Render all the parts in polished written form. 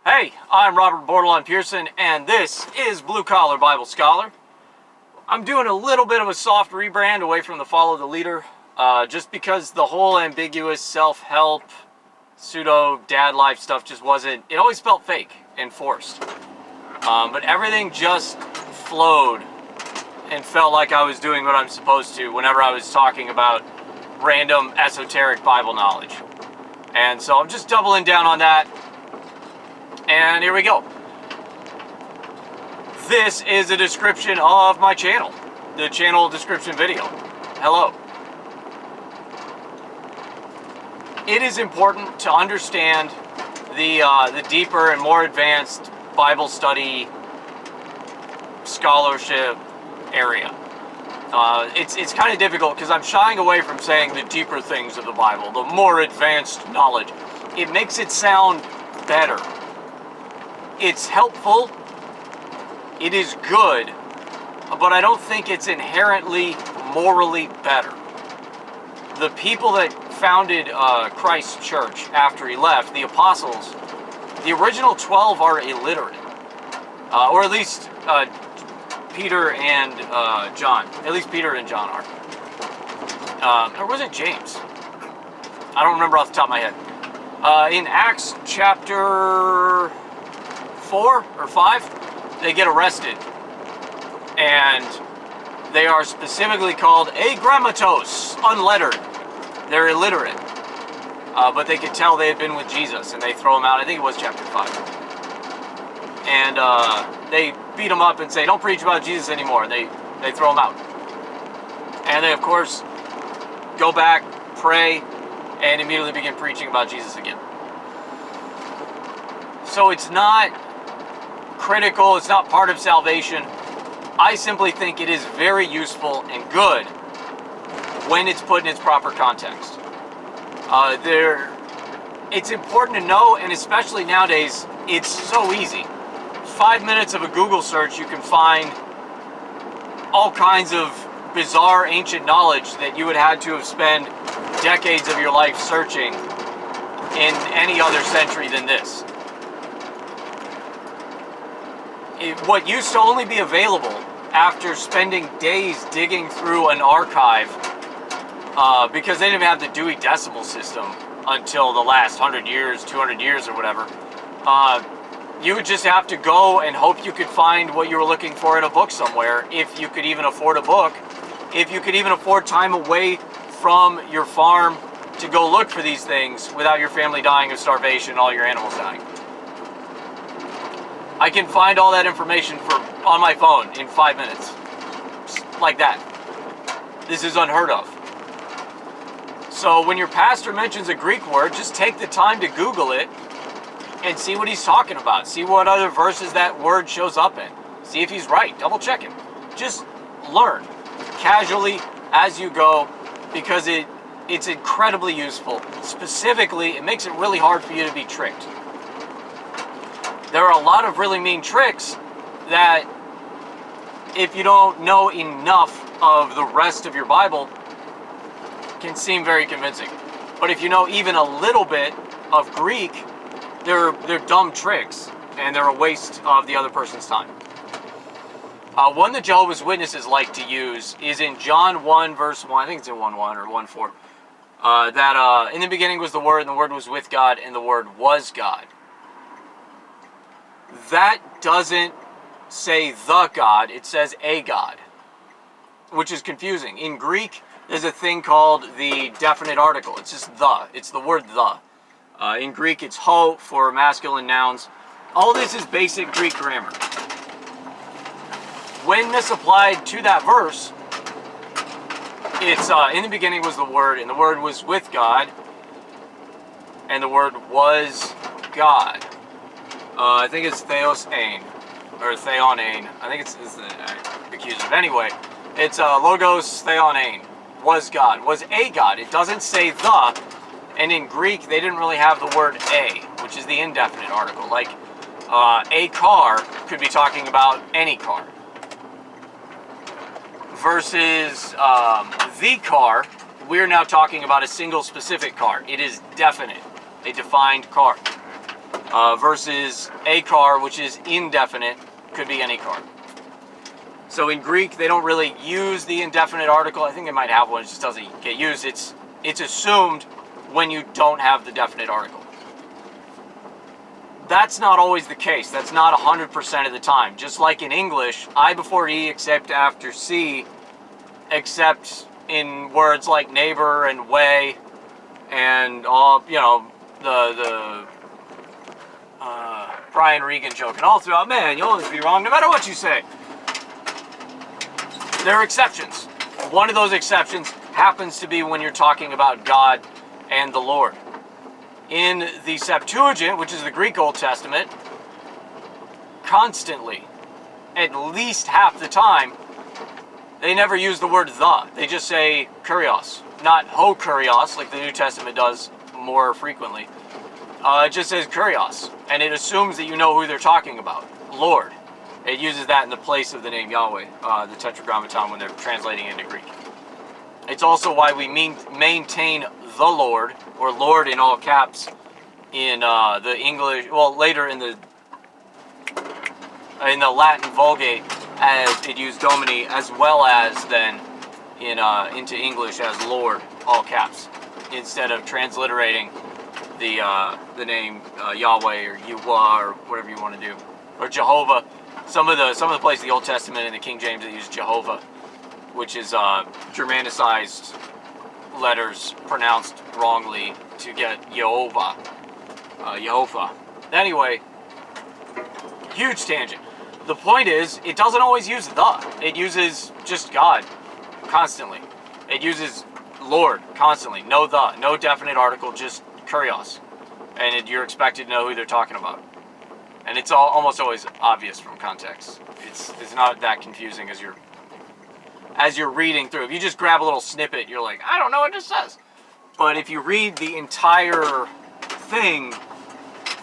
Hey, I'm Robert Bordelon Pearson, and this is Blue-Collar Bible Scholar. I'm doing a little bit of a soft rebrand away from the follow the leader, just because the whole ambiguous self-help, pseudo-dad life stuff just wasn't, it always felt fake and forced. But everything just flowed and felt like I was doing what I'm supposed to whenever I was talking about random esoteric Bible knowledge. And so I'm just doubling down on that. And here we go. This is a description of my channel, the channel description video. Hello. It is important to understand the deeper and more advanced Bible study scholarship area. It's kind of difficult because I'm shying away from saying the deeper things of the Bible, the more advanced knowledge. It makes it sound better. It's helpful, it is good, but I don't think it's inherently morally better. The people that founded Christ's church after he left, the apostles, the original 12 are illiterate. Or at least Peter and John. At least Peter and John are. Or was it James? I don't remember off the top of my head. In Acts chapter 4 or 5, they get arrested, and they are specifically called agrammatos, unlettered. They're illiterate, but they could tell they had been with Jesus, and they throw them out. I think it was chapter 5, and they beat them up and say, "Don't preach about Jesus anymore." And they throw them out, and they of course go back, pray, and immediately begin preaching about Jesus again. So it's not critical, it's not part of salvation. I simply think it is very useful and good when it's put in its proper context. It's important to know, and especially nowadays, it's so easy. 5 minutes of a Google search, you can find all kinds of bizarre ancient knowledge that you would have to have spent decades of your life searching in any other century than this. What used to only be available after spending days digging through an archive, because they didn't have the Dewey Decimal System until the last 100 years, 200 years or whatever, you would just have to go and hope you could find what you were looking for in a book somewhere, if you could even afford a book, if you could even afford time away from your farm to go look for these things without your family dying of starvation and all your animals dying. I can find all that information on my phone in 5 minutes. Like that. This is unheard of. So when your pastor mentions a Greek word, just take the time to Google it and see what he's talking about. See what other verses that word shows up in. See if he's right. Double check him. Just learn casually as you go, because it's incredibly useful. Specifically, it makes it really hard for you to be tricked. There are a lot of really mean tricks that, if you don't know enough of the rest of your Bible, can seem very convincing. But if you know even a little bit of Greek, they're dumb tricks, and they're a waste of the other person's time. One that Jehovah's Witnesses like to use is in John 1 verse 1, I think it's in 1:1 or 1:4, that in the beginning was the Word, and the Word was with God, and the Word was God. That doesn't say the God, it says a God, which is confusing. In Greek, there's a thing called the definite article. It's just the. It's the word the. In Greek, it's ho for masculine nouns. All this is basic Greek grammar. When this applied to that verse, it's in the beginning was the Word, and the Word was with God, and the Word was God. I think it's theos ein, or theon ein. I think it's the accusative. Anyway, it's logos theon ein, was God, was a God. It doesn't say the, and in Greek they didn't really have the word a, which is the indefinite article. Like a car could be talking about any car. Versus the car, we're now talking about a single specific car. It is definite, a defined car. versus a car, which is indefinite, could be any car. So in Greek, they don't really use the indefinite article. I think they might have one, it just doesn't get used. It's assumed when you don't have the definite article. That's not always the case. That's not 100% of the time. Just like in English, I before E, except after C, except in words like neighbor and way, and all, the Brian Regan joke, and all throughout, man, you'll always be wrong no matter what you say. There are exceptions. One of those exceptions happens to be when you're talking about God and the Lord. In the Septuagint, which is the Greek Old Testament, constantly, at least half the time, they never use the word the. They just say Curios, not ho Curios, like the New Testament does more frequently. It just says Curios, and it assumes that you know who they're talking about, Lord. It uses that in the place of the name Yahweh, the Tetragrammaton, when they're translating into Greek. It's also why we maintain the Lord, or Lord in all caps, in the English, well, later in the Latin Vulgate, as it used Domini, as well as then into English as Lord, all caps, instead of transliterating the name Yahweh or Yuwa or whatever you want to do, or Jehovah. Some of the places in the Old Testament in the King James they use Jehovah, which is Germanicized letters pronounced wrongly to get Jehovah. Anyway, huge tangent. The point is, it doesn't always use the. It uses just God constantly. It uses Lord constantly. No the. No definite article, just Curios. And you're expected to know who they're talking about. And it's almost always obvious from context. It's not that confusing as you're reading through. If you just grab a little snippet, you're like, I don't know what this says. But if you read the entire thing,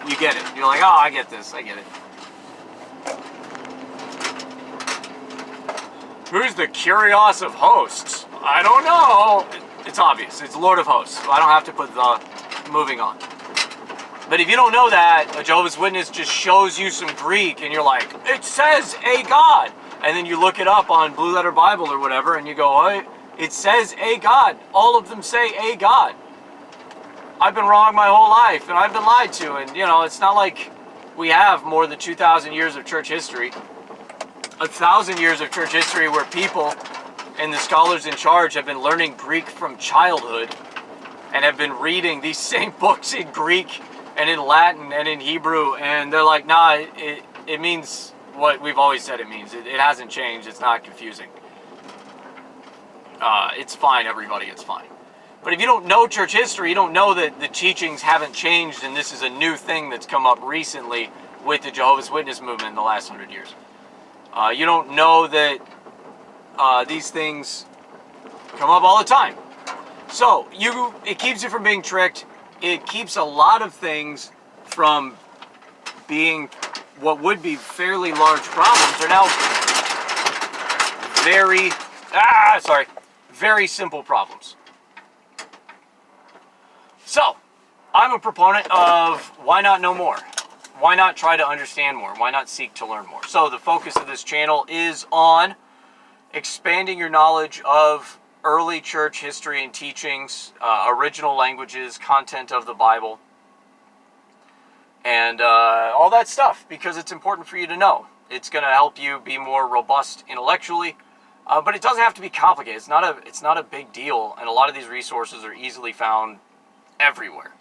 you get it. You're like, oh, I get this. I get it. Who's the Curios of Hosts? I don't know. It's obvious. It's Lord of Hosts. So I don't have to put the moving on. But if you don't know that, a Jehovah's Witness just shows you some Greek and you're like, it says a God. And then you look it up on Blue Letter Bible or whatever and you go, oh, it says a God. All of them say a God. I've been wrong my whole life and I've been lied to. And, it's not like we have more than 2,000 years of church history. 1,000 years of church history where people and the scholars in charge have been learning Greek from childhood and have been reading these same books in Greek and in Latin and in Hebrew, and they're like, nah, it means what we've always said it means. It hasn't changed. It's not confusing. It's fine, everybody. It's fine. But if you don't know church history, you don't know that the teachings haven't changed, and this is a new thing that's come up recently with the Jehovah's Witness movement in the last 100 years. You don't know that these things come up all the time. So it keeps you from being tricked. It keeps a lot of things from being what would be fairly large problems are now very simple problems. So, I'm a proponent of why not know more? Why not try to understand more? Why not seek to learn more? So the focus of this channel is on expanding your knowledge of early church history and teachings, original languages, content of the Bible, and all that stuff, because it's important for you to know. It's going to help you be more robust intellectually, but it doesn't have to be complicated. It's not a big deal, and a lot of these resources are easily found everywhere.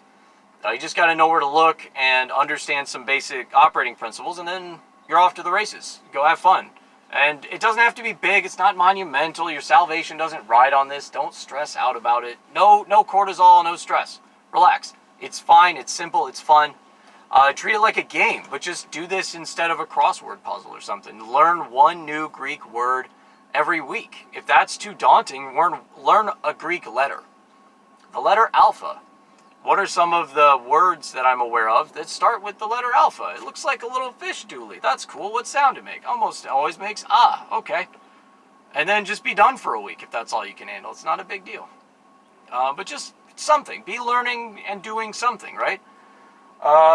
You just got to know where to look and understand some basic operating principles, and then you're off to the races. Go have fun. And it doesn't have to be big. It's not monumental. Your salvation doesn't ride on this. Don't stress out about it. No cortisol, no stress. Relax. It's fine. It's simple. It's fun. Treat it like a game, but just do this instead of a crossword puzzle or something. Learn one new Greek word every week. If that's too daunting, learn a Greek letter. The letter alpha. What are some of the words that I'm aware of that start with the letter alpha? It looks like a little fish dooley. That's cool. What sound it make? Almost always makes ah. Okay. And then just be done for a week if that's all you can handle. It's not a big deal. But just something. Be learning and doing something, right?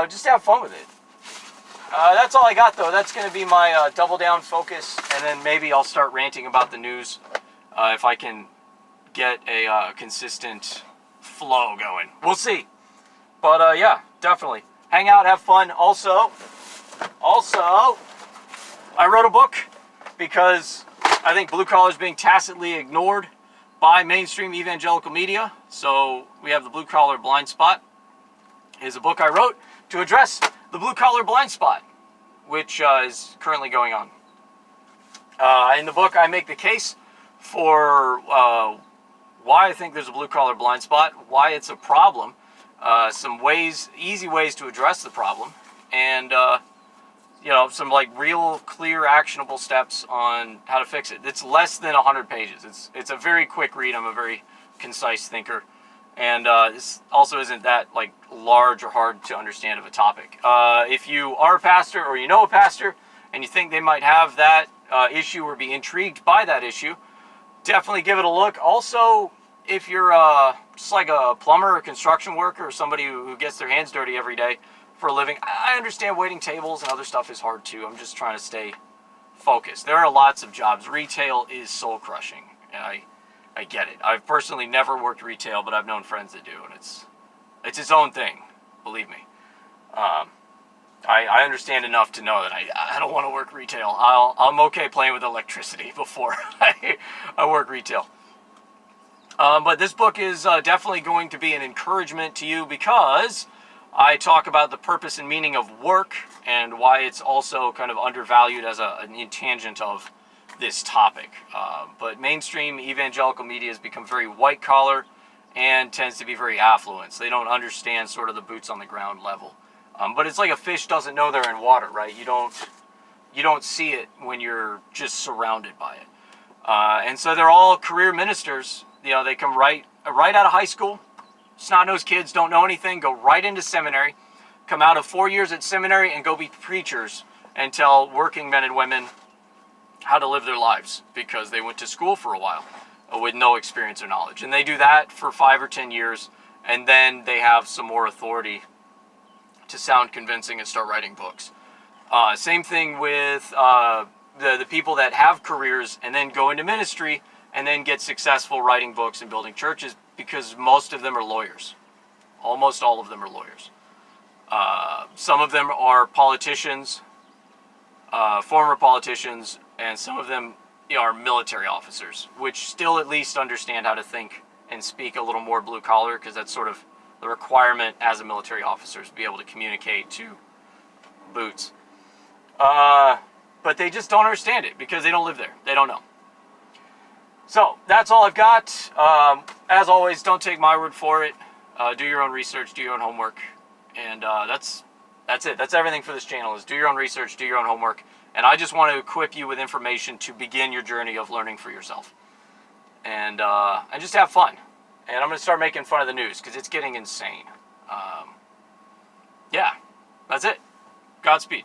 just have fun with it. That's all I got, though. That's going to be my double down focus, and then maybe I'll start ranting about the news if I can get a consistent flow going. We'll see. But yeah, definitely. Hang out, have fun. Also, I wrote a book because I think blue collar is being tacitly ignored by mainstream evangelical media. So we have the Blue-Collar Blindspot. Is a book I wrote to address the blue-collar blind spot, which is currently going on. In the book, I make the case for why I think there's a blue-collar blind spot, why it's a problem, some ways, easy ways to address the problem, and some like real, clear, actionable steps on how to fix it. It's less than 100 pages. It's a very quick read. I'm a very concise thinker. And this also isn't that like large or hard to understand of a topic. If you are a pastor or you know a pastor and you think they might have that issue or be intrigued by that issue, definitely give it a look. Also, if you're just like a plumber or construction worker or somebody who gets their hands dirty every day for a living, I understand waiting tables and other stuff is hard too. I'm just trying to stay focused. There are lots of jobs. Retail is soul crushing. I get it. I've personally never worked retail, but I've known friends that do, and it's its own thing, believe me. I understand enough to know that I don't want to work retail. I'm okay playing with electricity before I work retail. But this book is definitely going to be an encouragement to you because I talk about the purpose and meaning of work and why it's also kind of undervalued as an tangent of this topic. But mainstream evangelical media has become very white collar and tends to be very affluent. So they don't understand sort of the boots on the ground level. But it's like a fish doesn't know they're in water, right? You don't see it when you're just surrounded by it. And so they're all career ministers. They come right out of high school. Snot-nosed kids don't know anything, go right into seminary, come out of 4 years at seminary and go be preachers and tell working men and women how to live their lives because they went to school for a while with no experience or knowledge. And they do that for 5 or 10 years, and then they have some more authority to sound convincing and start writing books. Same thing with the people that have careers and then go into ministry and then get successful writing books and building churches because most of them are lawyers. Almost all of them are lawyers. Some of them are politicians, former politicians, and some of them are military officers, which still at least understand how to think and speak a little more blue collar, because that's sort of the requirement as a military officer, is to be able to communicate to boots. But they just don't understand it because they don't live there. They don't know. So that's all I've got. As always, don't take my word for it. Do your own research, do your own homework, and that's it. That's everything for this channel, is do your own research, do your own homework. And I just want to equip you with information to begin your journey of learning for yourself. And just have fun. And I'm going to start making fun of the news because it's getting insane. Yeah, that's it. Godspeed.